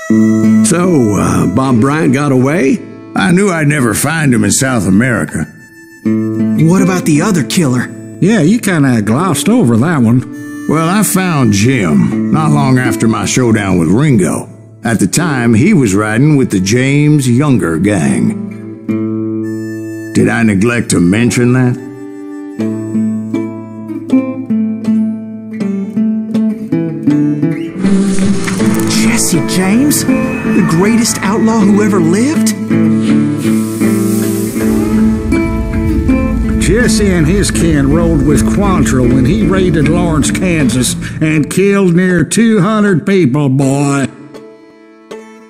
So, Bob Bryant got away? I knew I'd never find him in South America. What about the other killer? Yeah, you kinda glossed over that one. Well, I found Jim not long after my showdown with Ringo. At the time, he was riding with the James Younger gang. Did I neglect to mention that? Jesse James? The greatest outlaw who ever lived? Jesse and his kin rode with Quantrill when he raided Lawrence, Kansas, and killed near 200 people, boy.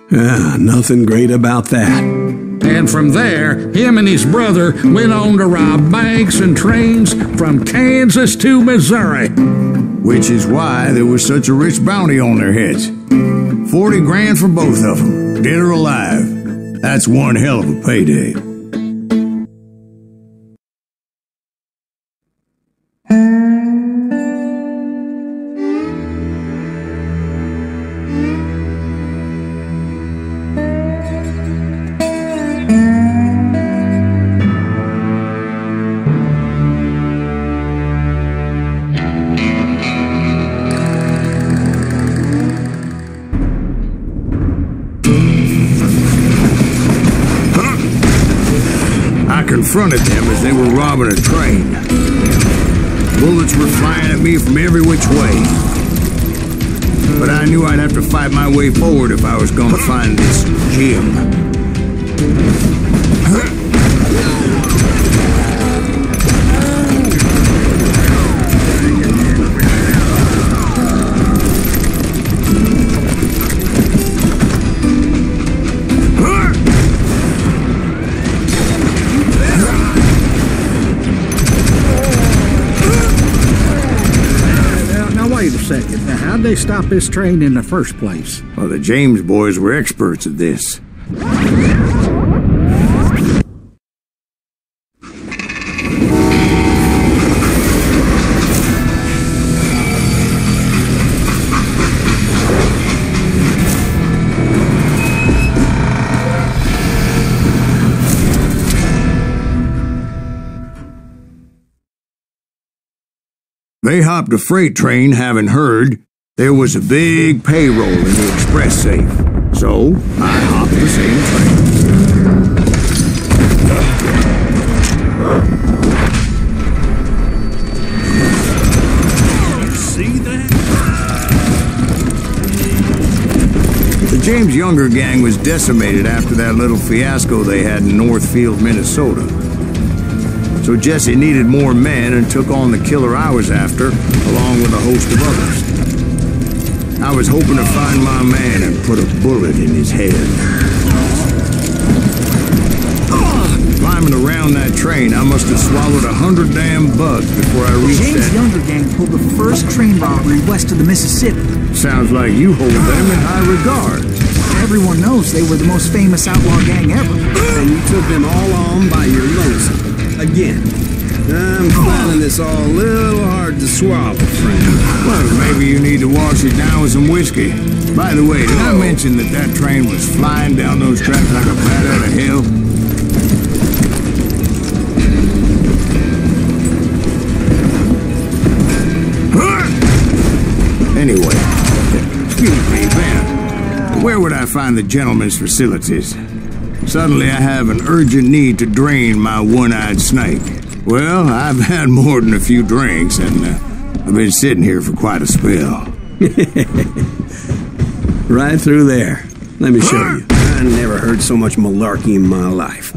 Nothing great about that. And from there, him and his brother went on to rob banks and trains from Kansas to Missouri. Which is why there was such a rich bounty on their heads. 40 grand for both of them, dead or alive. That's one hell of a payday. Confronted them as they were robbing a train. Bullets were flying at me from every which way. But I knew I'd have to fight my way forward if I was going to find this Jim. Wait a second. Now, how'd they stop this train in the first place? Well, the James boys were experts at this. They hopped a freight train having heard there was a big payroll in the express safe. So, I hopped the same train. See that? The James Younger gang was decimated after that little fiasco they had in Northfield, Minnesota. So Jesse needed more men and took on the killer I was after, along with a host of others. I was hoping to find my man and put a bullet in his head. Climbing around that train, I must have swallowed 100 damn bugs before I reached The James Younger gang pulled the first train robbery west of the Mississippi. Sounds like you hold them in high regard. Everyone knows they were the most famous outlaw gang ever. And you took them all on by your lonesome. Again. I'm finding this all a little hard to swallow, friend. Well, maybe you need to wash it down with some whiskey. By the way, did I mention that that train was flying down those tracks like a bat out of hell? Anyway, excuse me, Ben. Where would I find the gentleman's facilities? Suddenly I have an urgent need to drain my one-eyed snake. Well, I've had more than a few drinks, and I've been sitting here for quite a spell. Right through there. Let me show you. I never heard so much malarkey in my life.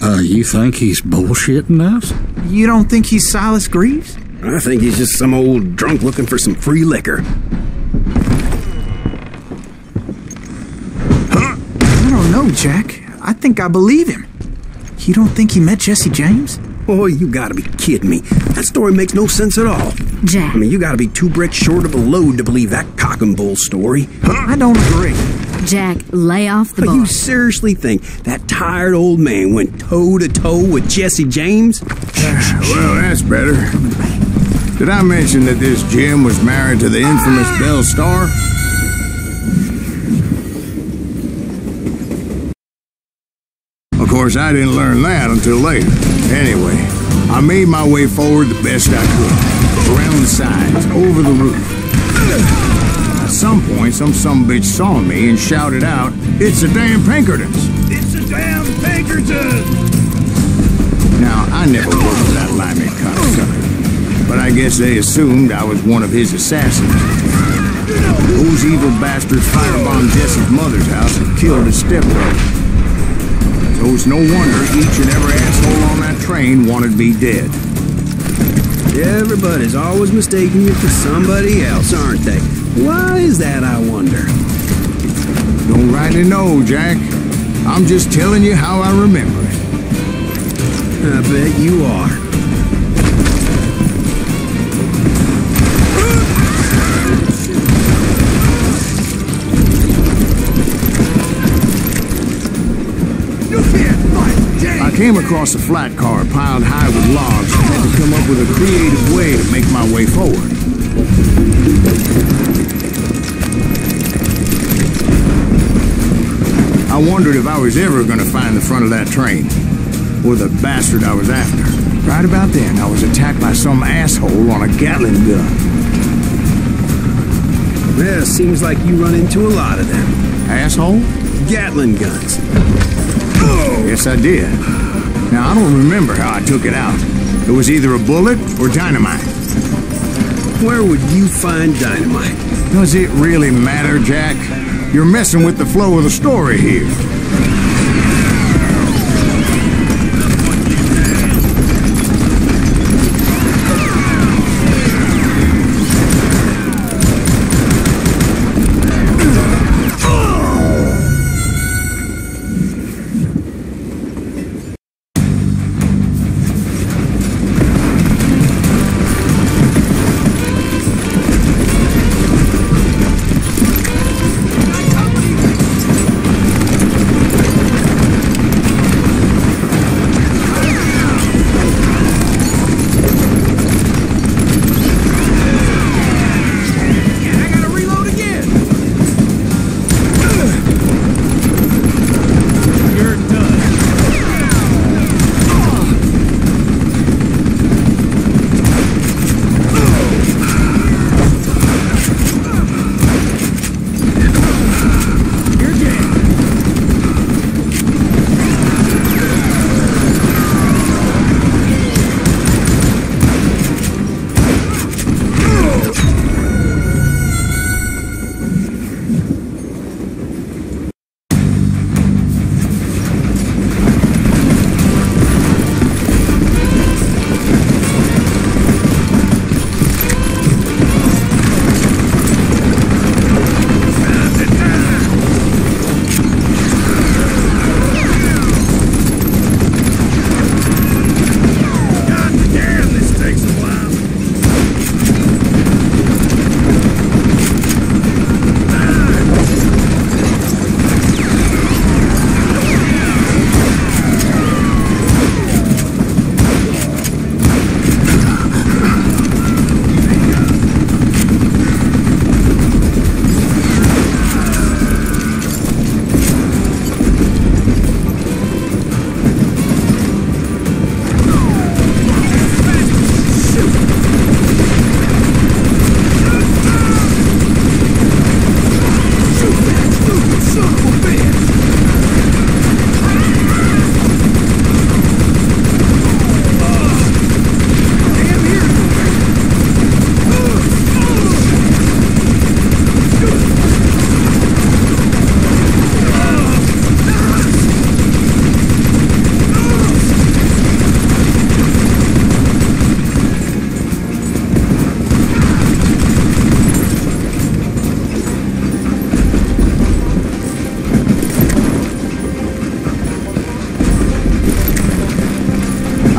You think he's bullshitting us? You don't think he's Silas Greaves? I think he's just some old drunk looking for some free liquor. I don't know, Jack. I think I believe him. You don't think he met Jesse James? Oh, you gotta be kidding me. That story makes no sense at all. Jack. I mean, you gotta be 2 bricks short of a load to believe that cock and bull story. I don't agree. Jack, lay off the But bar. you seriously think that tired old man went toe-to-toe with Jesse James? Well, that's better. Did I mention that this Jim was married to the infamous Belle Starr? course, I didn't learn that until later. Anyway, I made my way forward the best I could. Around the sides, over the roof. At some point, some sumbitch saw me and shouted out, "It's the damn Pinkertons!" It's the damn Pinkertons! Now, I never worked for that limey cocksucker, but I guess they assumed I was one of his assassins. Those evil bastards firebombed Jesse's mother's house and killed his stepbrother. So it's no wonder each and every asshole on that train wanted me dead. Everybody's always mistaking you for somebody else, aren't they? Why is that, I wonder? Don't rightly know, Jack. I'm just telling you how I remember it. I bet you are. I came across a flat car piled high with logs and had to come up with a creative way to make my way forward. I wondered if I was ever going to find the front of that train, or the bastard I was after. Right about then, I was attacked by some asshole on a Gatling gun. Well, seems like you run into a lot of them. Asshole? Gatling guns. Yes, I did. Now, I don't remember how I took it out. It was either a bullet or dynamite. Where would you find dynamite? Does it really matter, Jack? You're messing with the flow of the story here.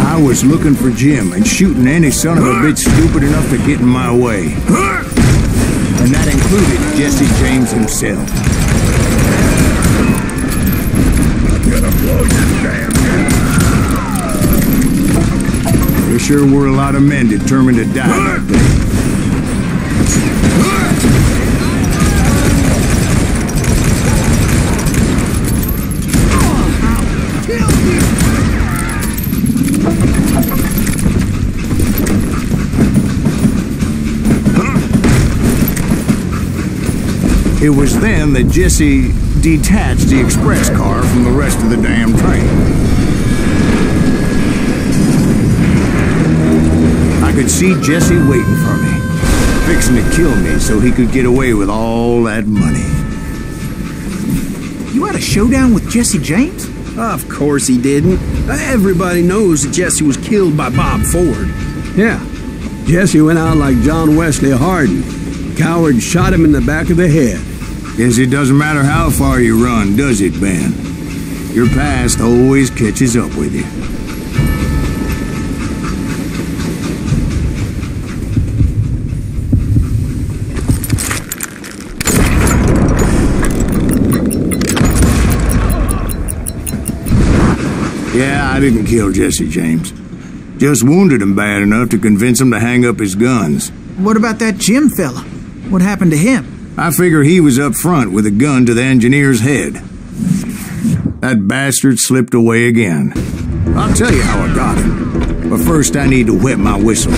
I was looking for Jim and shooting any son of a bitch stupid enough to get in my way. And that included Jesse James himself. I'm gonna blow your damn head. There sure were a lot of men determined to die that day. Kill me! It was then that Jesse detached the express car from the rest of the damn train. I could see Jesse waiting for me, fixing to kill me so he could get away with all that money. You had a showdown with Jesse James? Of course he didn't. Everybody knows that Jesse was killed by Bob Ford. Yeah. Jesse went out like John Wesley Hardin. Coward shot him in the back of the head. Guess it doesn't matter how far you run, does it, Ben? Your past always catches up with you. Yeah, I didn't kill Jesse James. Just wounded him bad enough to convince him to hang up his guns. What about that Jim fella? What happened to him? I figure he was up front with a gun to the engineer's head. That bastard slipped away again. I'll tell you how I got him. But first I need to wet my whistle.